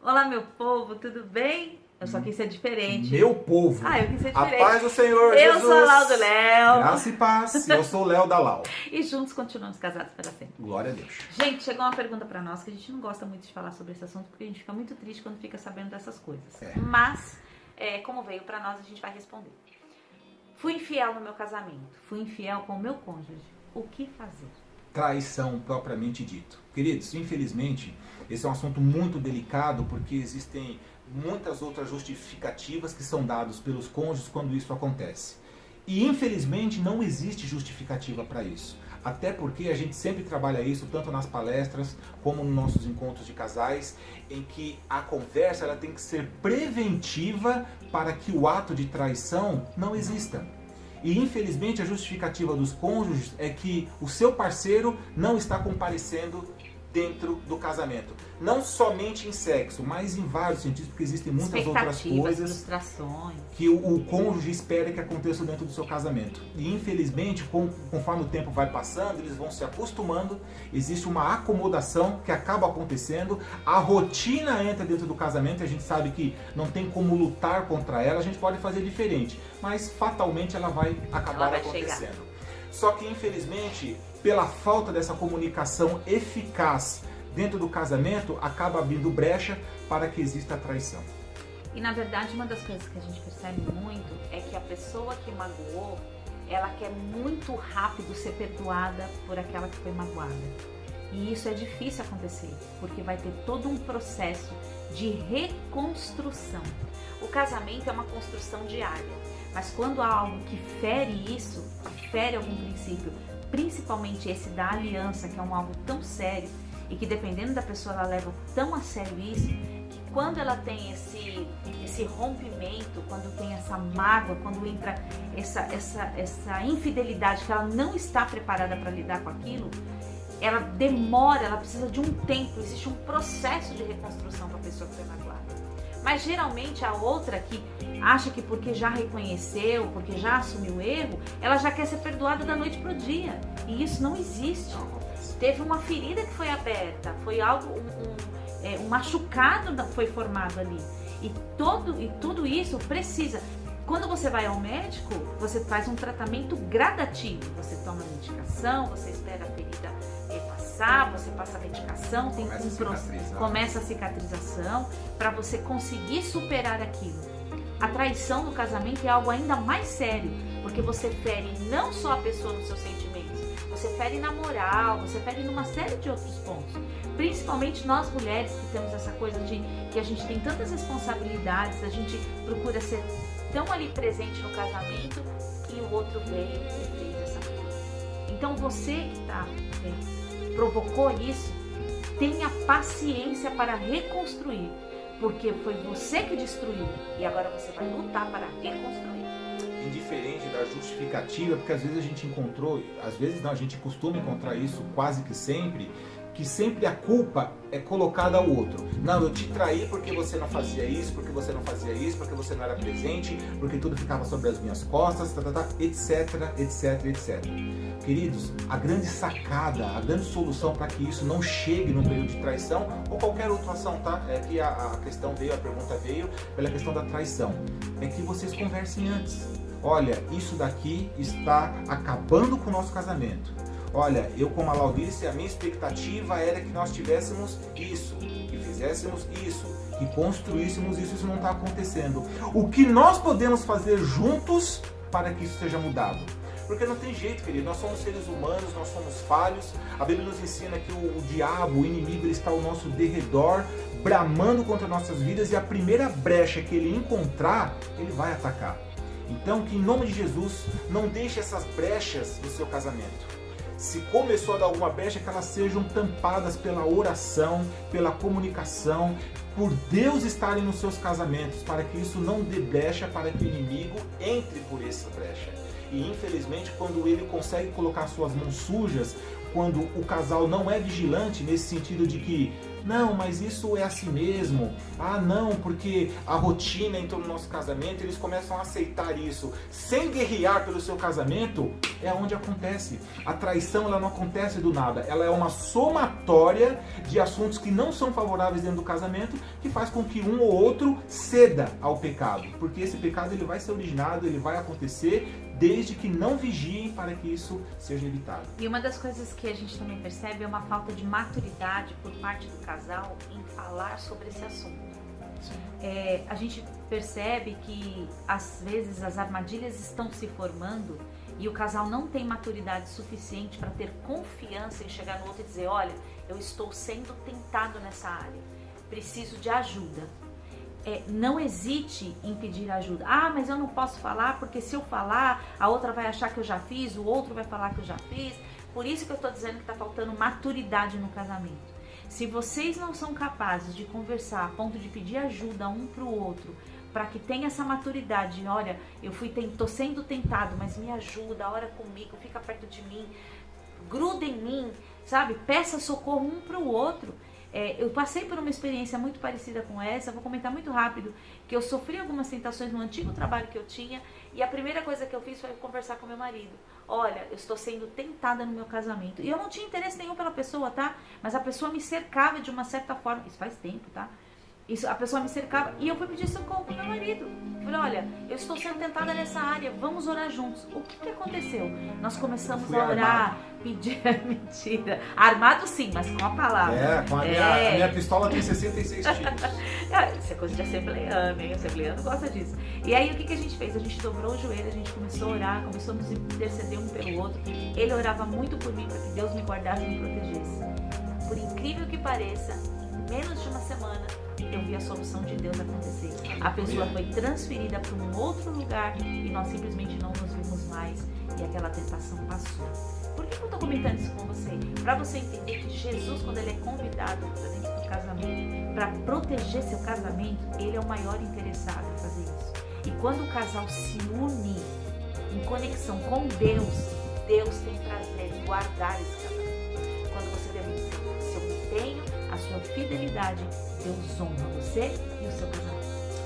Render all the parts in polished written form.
Olá, meu povo, tudo bem? Eu só quis ser diferente. Meu povo. Eu quis ser A diferente. paz do Senhor Eu Jesus. sou a Lau do Léo. Graça e paz. Eu sou o Léo da Lau. E juntos continuamos casados para sempre. Glória a Deus. Gente, chegou uma pergunta para nós que a gente não gosta muito de falar sobre esse assunto porque a gente fica muito triste quando fica sabendo dessas coisas. Mas, como veio para nós, a gente vai responder. Fui infiel no meu casamento. Fui infiel com o meu cônjuge. O que fazer? Traição propriamente dito. Queridos, infelizmente, esse é um assunto muito delicado porque existem muitas outras justificativas que são dadas pelos cônjuges quando isso acontece. E infelizmente não existe justificativa para isso. Até porque a gente sempre trabalha isso, tanto nas palestras como nos nossos encontros de casais, em que a conversa ela tem que ser preventiva para que o ato de traição não exista. E infelizmente a justificativa dos cônjuges é que o seu parceiro não está comparecendo dentro do casamento. Não somente em sexo, mas em vários sentidos, porque existem muitas outras coisas frustrações que o cônjuge espera que aconteça dentro do seu casamento. E infelizmente, conforme o tempo vai passando, eles vão se acostumando, existe uma acomodação que acaba acontecendo, a rotina entra dentro do casamento e a gente sabe que não tem como lutar contra ela, a gente pode fazer diferente, mas fatalmente ela vai acabar acontecendo. Só que infelizmente, pela falta dessa comunicação eficaz dentro do casamento, acaba abrindo brecha para que exista a traição. E na verdade, uma das coisas que a gente percebe muito é que a pessoa que magoou, ela quer muito rápido ser perdoada por aquela que foi magoada. E isso é difícil acontecer, porque vai ter todo um processo de reconstrução. O casamento é uma construção diária, mas quando há algo que fere isso, fere algum princípio, principalmente esse da aliança, que é um algo tão sério e que dependendo da pessoa ela leva tão a sério isso, que quando ela tem esse rompimento, quando tem essa mágoa, quando entra essa infidelidade, que ela não está preparada para lidar com aquilo, ela demora, ela precisa de um tempo, existe um processo de reconstrução para a pessoa que foi magoada. Mas geralmente a outra que acha que porque já reconheceu, porque já assumiu o erro, ela já quer ser perdoada da noite pro dia. E isso não existe. Teve uma ferida que foi aberta, foi algo, um machucado foi formado ali. E tudo isso precisa. Quando você vai ao médico, você faz um tratamento gradativo. Você toma medicação, você espera a ferida passar, você passa a medicação, tem começa a cicatrização para você conseguir superar aquilo. A traição no casamento é algo ainda mais sério, porque você fere não só a pessoa nos seus sentimentos, você fere na moral, você fere numa série de outros pontos. Principalmente nós mulheres que temos essa coisa de que a gente tem tantas responsabilidades, a gente procura ser tão ali presente no casamento e o outro veio e fez essa coisa. Então você que provocou isso, tenha paciência para reconstruir, porque foi você que destruiu e agora você vai lutar para reconstruir. Indiferente da justificativa, porque às vezes a gente encontrou, às vezes não, a gente costuma encontrar isso quase que sempre a culpa é colocada ao outro. Não, eu te traí porque você não fazia isso, porque você não fazia isso, porque você não era presente, porque tudo ficava sobre as minhas costas, etc, etc, etc. Queridos, a grande sacada, a grande solução para que isso não chegue no período de traição, ou qualquer outra ação, tá? É que a questão veio, a pergunta veio pela questão da traição. É que vocês conversem antes. Olha, isso daqui está acabando com o nosso casamento. Olha, eu como a Lau disse, a minha expectativa era que nós tivéssemos isso, que fizéssemos isso, que construíssemos isso não está acontecendo. O que nós podemos fazer juntos para que isso seja mudado? Porque não tem jeito, querido, nós somos seres humanos, nós somos falhos, a Bíblia nos ensina que o diabo, o inimigo, ele está ao nosso derredor, bramando contra nossas vidas e a primeira brecha que ele encontrar, ele vai atacar. Então, que em nome de Jesus, não deixe essas brechas no seu casamento. Se começou a dar alguma brecha, que elas sejam tampadas pela oração, pela comunicação, por Deus estarem nos seus casamentos, para que isso não dê brecha para que o inimigo entre por essa brecha. E infelizmente, quando ele consegue colocar suas mãos sujas, quando o casal não é vigilante, nesse sentido de que não, mas isso é assim mesmo, ah não, porque a rotina entrou no nosso casamento, eles começam a aceitar isso, sem guerrear pelo seu casamento, é onde acontece. A traição, ela não acontece do nada, ela é uma somatória de assuntos que não são favoráveis dentro do casamento, que faz com que um ou outro ceda ao pecado, porque esse pecado ele vai ser originado, ele vai acontecer desde que não vigiem para que isso seja evitado. E uma das coisas que a gente também percebe é uma falta de maturidade por parte do casal em falar sobre esse assunto. A gente percebe que às vezes as armadilhas estão se formando e o casal não tem maturidade suficiente para ter confiança em chegar no outro e dizer, olha, eu estou sendo tentado nessa área, preciso de ajuda. Não hesite em pedir ajuda. Ah, mas eu não posso falar porque se eu falar, a outra vai achar que eu já fiz, o outro vai falar que eu já fiz. Por isso que eu estou dizendo que está faltando maturidade no casamento. Se vocês não são capazes de conversar a ponto de pedir ajuda um para o outro, para que tenha essa maturidade, olha, estou sendo tentado, mas me ajuda, ora comigo, fica perto de mim, gruda em mim, sabe? Peça socorro um para o outro. Eu passei por uma experiência muito parecida com essa, vou comentar muito rápido, que eu sofri algumas tentações no antigo trabalho que eu tinha e a primeira coisa que eu fiz foi conversar com meu marido. Olha, eu estou sendo tentada no meu casamento. E eu não tinha interesse nenhum pela pessoa, tá? Mas a pessoa me cercava de uma certa forma, isso faz tempo, tá? A pessoa me cercava e eu fui pedir socorro pro meu marido. Falei, olha, eu estou sendo tentada nessa área, vamos orar juntos. O que aconteceu? Nós começamos a orar, pedir, mentira. Armado sim, mas com a palavra. A minha pistola tem 66 tiros. Isso é coisa de assembleano, hein? Assembleano gosta disso. E aí o que a gente fez? A gente dobrou o joelho, a gente começou a orar, começou a nos interceder um pelo outro. Ele orava muito por mim, para que Deus me guardasse e me protegesse. Por incrível que pareça, em menos de uma semana, eu vi a solução de Deus acontecer. A pessoa foi transferida para um outro lugar e nós simplesmente não nos vimos mais e aquela tentação passou. Por que eu estou comentando isso com você? Para você entender que Jesus, quando ele é convidado para dentro do casamento, para proteger seu casamento, ele é o maior interessado em fazer isso. E quando o casal se une em conexão com Deus, Deus tem prazer em guardar esse casamento. Quando você demonstra seu empenho, a sua fidelidade, Deus honra você e o seu casamento.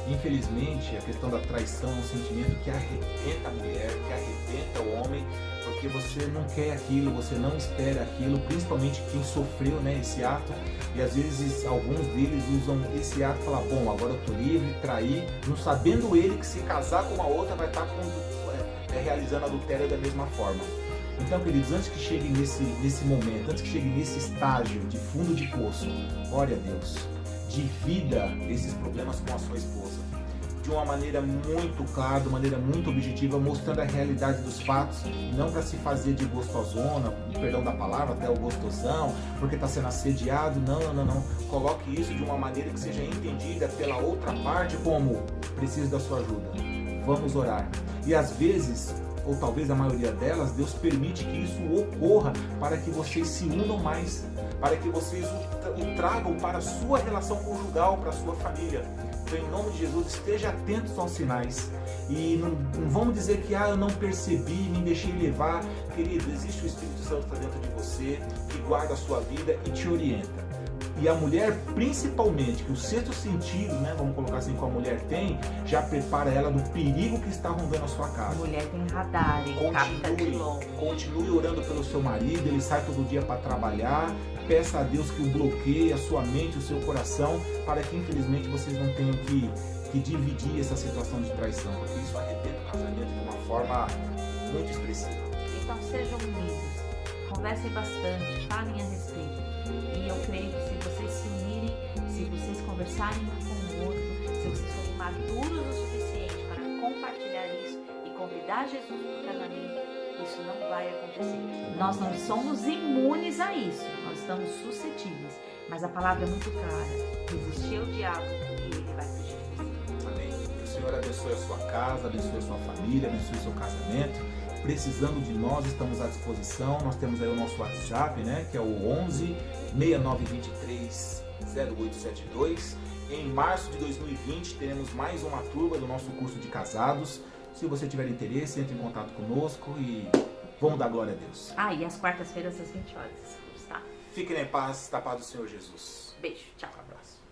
Infelizmente, a questão da traição é um sentimento que arrebenta a mulher, que arrebenta o homem, porque você não quer aquilo, você não espera aquilo, principalmente quem sofreu, né, esse ato, e às vezes alguns deles usam esse ato e falam, bom, agora eu estou livre, trair, não sabendo ele que se casar com uma outra vai estar realizando adultério da mesma forma. Então, queridos, antes que chegue nesse momento, antes que chegue nesse estágio de fundo de poço, ore a Deus, divida esses problemas com a sua esposa, de uma maneira muito clara, de uma maneira muito objetiva, mostrando a realidade dos fatos, não para se fazer de gostosona, perdão da palavra, até o gostosão, porque está sendo assediado, não. Coloque isso de uma maneira que seja entendida pela outra parte como, preciso da sua ajuda, vamos orar. E às vezes, ou talvez a maioria delas, Deus permite que isso ocorra para que vocês se unam mais, para que vocês o tragam para a sua relação conjugal, para a sua família. Então, em nome de Jesus, esteja atentos aos sinais. E não vamos dizer que eu não percebi, me deixei levar. Querido, existe o Espírito Santo que está dentro de você, que guarda a sua vida e te orienta. E a mulher, principalmente, que o sexto sentido, né, vamos colocar assim, que a mulher tem, já prepara ela do perigo que está rondando a sua casa. A mulher tem radar, Continue orando pelo seu marido, ele sai todo dia para trabalhar. Peça a Deus que o bloqueie, a sua mente, o seu coração, para que infelizmente vocês não tenham que dividir essa situação de traição, porque isso arrebenta o casamento de uma forma muito expressiva. Então sejam unidos, conversem bastante, falem a respeito. E eu creio que se vocês se unirem, se vocês conversarem um com o outro, se vocês forem maduros o suficiente para compartilhar isso e convidar Jesus para o casamento, isso não vai acontecer. Nós não somos imunes a isso, nós estamos suscetíveis. Mas a palavra é muito clara: resistir ao diabo e ele vai fugir de você. Amém. Que o Senhor abençoe a sua casa, abençoe a sua família, abençoe o seu casamento. Precisando de nós, estamos à disposição. Nós temos aí o nosso WhatsApp, né, que é o 11 6923 0872. Em março de 2020 teremos mais uma turma do nosso curso de casados. Se você tiver interesse, entre em contato conosco e vamos dar glória a Deus. E às quartas-feiras às 20 horas, esse curso, tá? Fiquem em paz, da paz do Senhor Jesus. Beijo, tchau. Um abraço.